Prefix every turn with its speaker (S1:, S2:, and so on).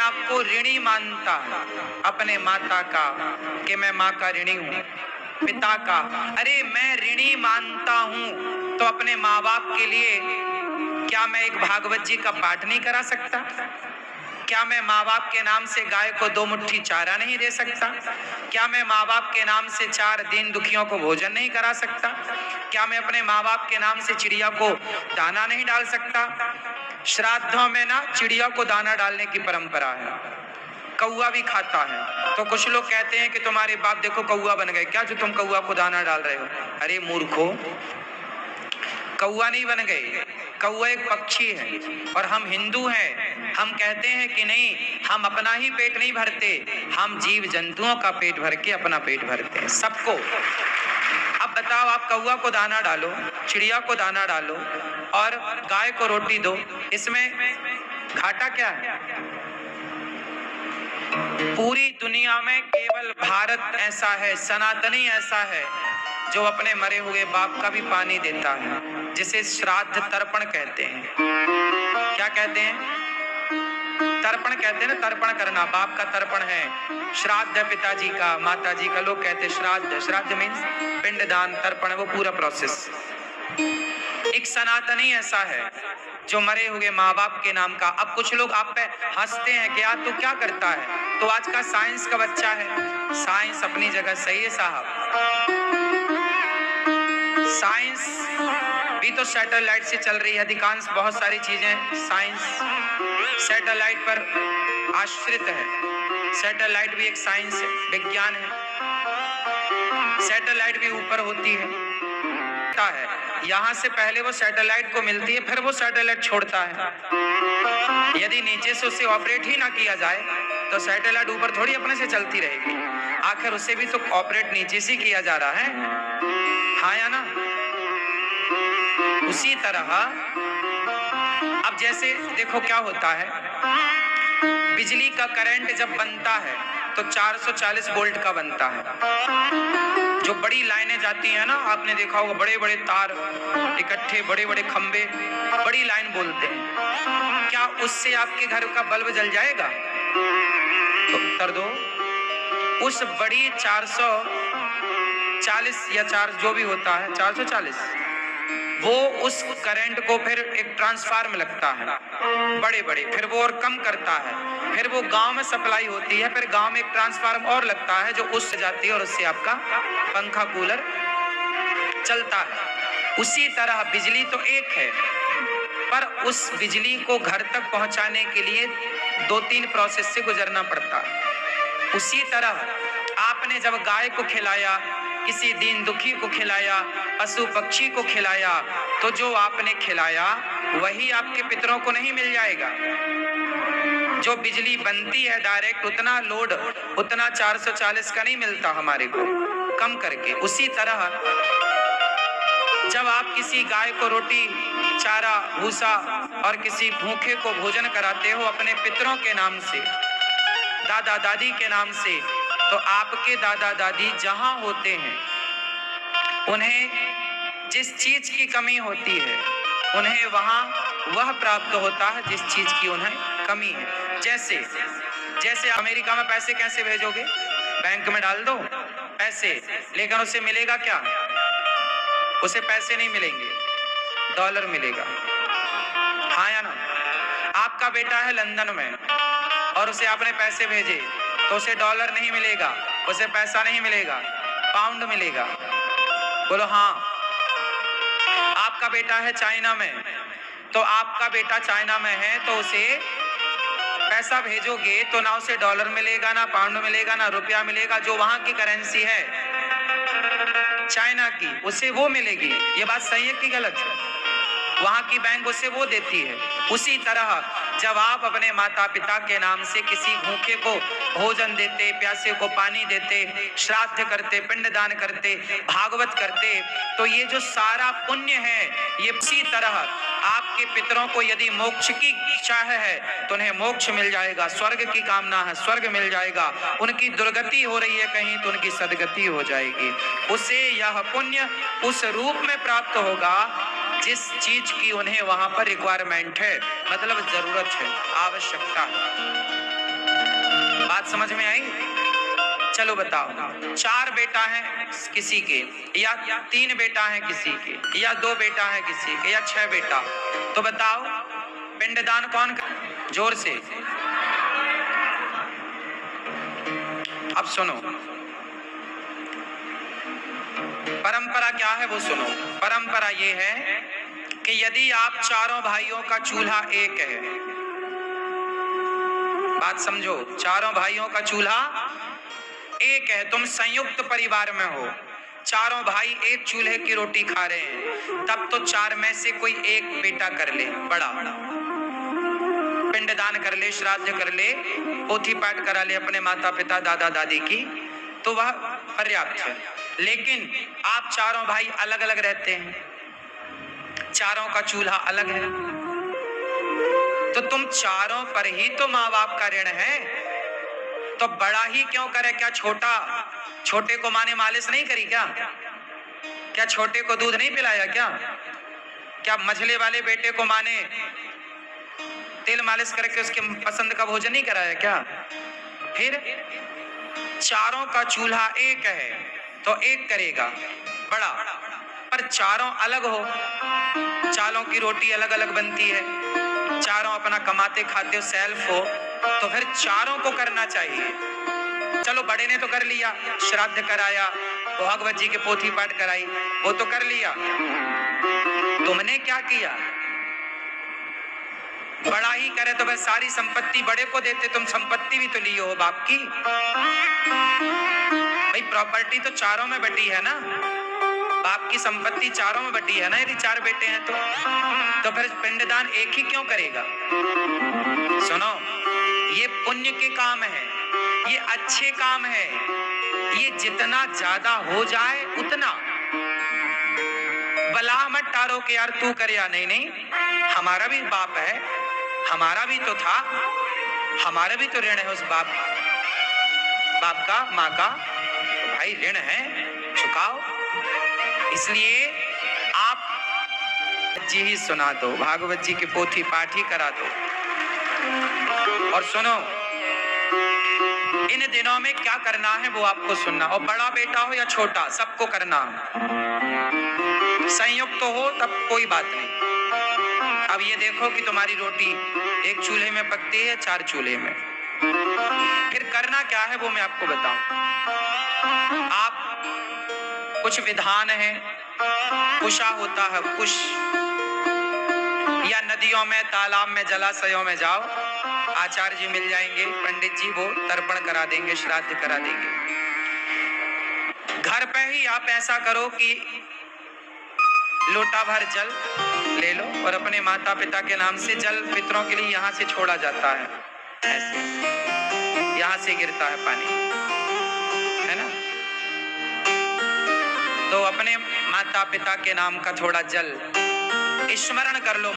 S1: आप को ऋणी मानता है अपने माता का कि मैं माँ का ऋणी हूँ, पिता का अरे मैं ऋणी मानता हूँ, तो अपने माँ बाप के लिए क्या मैं एक भागवत जी का पाठ नहीं करा सकता? क्या मैं माँ बाप के नाम से गाय को 2 मुट्ठी चारा नहीं दे सकता? क्या मैं माँ बाप के नाम से 4 दीन दुखियों को भोजन नहीं करा सकता? क्या मैं अपने माँ बाप के नाम से चिड़िया को दाना नहीं डाल सकता? श्राद्धों में ना चिड़िया को दाना डालने की परंपरा है, कौआ भी खाता है। तो कुछ लोग कहते हैं कि तुम्हारे बाप देखो कौआ बन गए, क्या जो तुम कौआ को दाना डाल रहे हो? अरे मूर्खो, कौआ नहीं बन गए, कौआ एक पक्षी है। और हम हिंदू हैं, हम कहते हैं कि नहीं, हम अपना ही पेट नहीं भरते, हम जीव जंतुओं का पेट भर के अपना पेट भरते हैं, सबको। अब बताओ, आप कौआ को दाना डालो, चिड़िया को दाना डालो और गाय को रोटी दो, इसमें घाटा क्या है? पूरी दुनिया में केवल भारत ऐसा है, सनातनी ऐसा है, जो अपने मरे हुए बाप का भी पानी देता है, जिसे श्राद्ध तर्पण कहते हैं। क्या कहते हैं? तर्पण कहते हैं ना, तर्पण करना, बाप का तर्पण है। श्राद्ध है पिताजी का, माताजी का, लोग कहते हैं श्राद्ध। श्राद्ध मीन्स पिंडदान, तर्पण, वो पूरा प्रोसेस। एक सनातनी ऐसा है जो मरे हुए माँ बाप के नाम का। अब कुछ लोग आप पे हंसते हैं कि यार तू क्या करता है, तो आज का साइंस का बच्चा है। साइंस अपनी जगह सही है साहब, साइंस भी तो सैटेलाइट से चल रही है, अधिकांश बहुत सारी चीजें साइंस सैटेलाइट पर आश्रित है। सैटेलाइट भी एक साइंस है, विज्ञान है। सैटेलाइट भी ऊपर होती है, यहाँ से पहले वो सैटेलाइट को मिलती है, फिर वो सैटेलाइट छोड़ता है। यदि नीचे से उसे ऑपरेट ही ना किया जाए तो सैटेलाइट ऊपर थोड़ी अपने से चलती रहेगी, आखिर उसे भी तो ऑपरेट नीचे से किया जा रहा है, हाँ या ना? उसी तरह अब जैसे देखो क्या होता है, बिजली का करंट जब बनता है तो 440 वोल्ट का बनता है। जो बड़ी लाइनें जाती हैं ना, आपने देखा होगा, बड़े बड़े तार इकट्ठे, बड़े बड़े खंबे, बड़ी लाइन बोलते हैं। क्या उससे आपके घर का बल्ब जल जाएगा? तो उत्तर दो। उस बड़ी 440 या 4 जो भी होता है 440, वो उस करंट को फिर एक ट्रांसफार्म लगता है, बड़े बड़े, फिर वो और कम करता है, फिर वो गांव में सप्लाई होती है, फिर गांव में एक ट्रांसफार्म और लगता है जो उससे जाती है और उससे आपका पंखा कूलर चलता है। उसी तरह बिजली तो एक है, पर उस बिजली को घर तक पहुंचाने के लिए 2-3 प्रोसेस से गुजरना पड़ता है। उसी तरह आपने जब गाय को खिलाया, किसी दीन दुखी को खिलाया, पशु पक्षी को खिलाया, तो जो आपने खिलाया वही आपके पितरों को नहीं मिल जाएगा। जो बिजली बनती है डायरेक्ट, उतना लोड, उतना 440 का नहीं मिलता हमारे को, कम करके। उसी तरह जब आप किसी गाय को रोटी, चारा, भूसा और किसी भूखे को भोजन कराते हो अपने पितरों के नाम से, दादा दादी के नाम से, तो आपके दादा दादी जहां होते हैं उन्हें जिस चीज की कमी होती है उन्हें वहां वह प्राप्त होता है जिस चीज की उन्हें कमी है। जैसे अमेरिका में पैसे कैसे भेजोगे? बैंक में डाल दो पैसे, लेकिन उसे मिलेगा क्या? उसे पैसे नहीं मिलेंगे, डॉलर मिलेगा, हाँ या ना? आपका बेटा है लंदन में और उसे आपने पैसे भेजे तो उसे डॉलर नहीं मिलेगा, उसे पैसा नहीं मिलेगा, पाउंड मिलेगा। बोलो हाँ। आपका बेटा है चाइना में, तो आपका बेटा चाइना में है तो उसे पैसा भेजोगे तो ना उसे डॉलर मिलेगा, ना पाउंड मिलेगा, ना रुपया मिलेगा, जो वहां की करेंसी है चाइना की, उसे वो मिलेगी। ये बात सही है कि गलत है? वहां की बैंक उसे वो देती है। उसी तरह जब आप अपने माता पिता के नाम से किसी भूखे को भोजन देते, प्यासे को पानी देते, श्राद्ध करते, पिंडदान करते, भागवत करते, तो ये जो सारा पुण्य है, ये उसी तरह आपके पितरों को यदि मोक्ष की चाह है तो उन्हें मोक्ष मिल जाएगा, स्वर्ग की कामना है स्वर्ग मिल जाएगा, उनकी दुर्गति हो रही है कहीं तो उनकी सदगति हो जाएगी। उसे यह पुण्य उस रूप में प्राप्त होगा जिस चीज की उन्हें वहां पर रिक्वायरमेंट है, मतलब जरूरत है, आवश्यकता है। बात समझ में आई? चलो बताओ, 4 बेटा है किसी के, या 3 बेटा है किसी के, या 2 बेटा है किसी के, या 6 बेटा, तो बताओ पिंडदान कौन कर? जोर से। अब सुनो, परंपरा क्या है वो सुनो। परंपरा ये है कि यदि आप चारों भाइयों का चूल्हा एक है, बात समझो, चारों भाइयों का चूल्हा एक है, तुम संयुक्त परिवार में हो, चारों भाई एक चूल्हे की रोटी खा रहे हैं, तब तो 4 में से कोई एक बेटा कर ले, बड़ा पिंडदान कर ले, श्राद्ध कर ले, पोथी पाठ करा ले अपने माता पिता दादा दादी की, तो वह पर्याप्त है। लेकिन आप चारों भाई अलग अलग रहते हैं, चारों का चूल्हा अलग है, तो तुम चारों पर ही तो माँ बाप का ऋण है, तो बड़ा ही क्यों करे? क्या छोटे को माँ ने मालिश नहीं करी क्या? क्या छोटे को दूध नहीं पिलाया क्या? क्या मझले वाले बेटे को माँ ने तेल मालिश करके उसके पसंद का भोजन नहीं कराया क्या? फिर चारों का चूल्हा एक है तो एक करेगा बड़ा, पर चारों अलग हो, चारों की रोटी अलग अलग बनती है, चारों अपना कमाते खाते हो, सेल्फ हो, तो फिर चारों को करना चाहिए। चलो बड़े ने तो कर लिया, श्राद्ध कराया, भगवत जी के पोथी पाठ कराई, वो तो कर लिया, तुमने क्या किया? बड़ा ही करे तो बस सारी संपत्ति बड़े को देते, तुम संपत्ति भी तो लिए हो बाप की। भाई प्रॉपर्टी तो चारों में बटी है ना, बाप की संपत्ति चारों में बटी है ना, यदि 4 बेटे हैं तो फिर पिंडदान एक ही क्यों करेगा? सुनो, ये पुण्य के काम है, ये अच्छे काम है, ये जितना ज्यादा हो जाए उतना। बला मत टारो कि यार तू करे या नहीं, हमारा भी बाप है, हमारा भी तो था, हमारा भी तो ऋण है उस बाप का, माँ का, तो भाई ऋण है, चुकाओ। इसलिए आप जी ही सुना दो, भागवत जी के पोथी पाठ ही करा दो। और सुनो, इन दिनों में क्या करना है वो आपको सुनना, और बड़ा बेटा हो या छोटा सबको करना, संयुक्त तो हो तब कोई बात नहीं। अब ये देखो कि तुम्हारी रोटी एक चूल्हे में पकती है, 4 चूल्हे में, फिर करना क्या है वो मैं आपको बताऊं। आप कुछ विधान है, कुशा होता है कुश, या नदियों में, तालाब में, जलाशयों में जाओ, आचार्य जी मिल जाएंगे, पंडित जी, वो तर्पण करा देंगे, श्राद्ध करा देंगे। घर पे ही आप ऐसा करो कि लोटा भर जल ले लो और अपने माता पिता के नाम से जल पितरों के लिए यहाँ से छोड़ा जाता है, ऐसे यहाँ से गिरता है पानी, है ना, तो अपने माता पिता के नाम का थोड़ा जल स्मरण कर लो।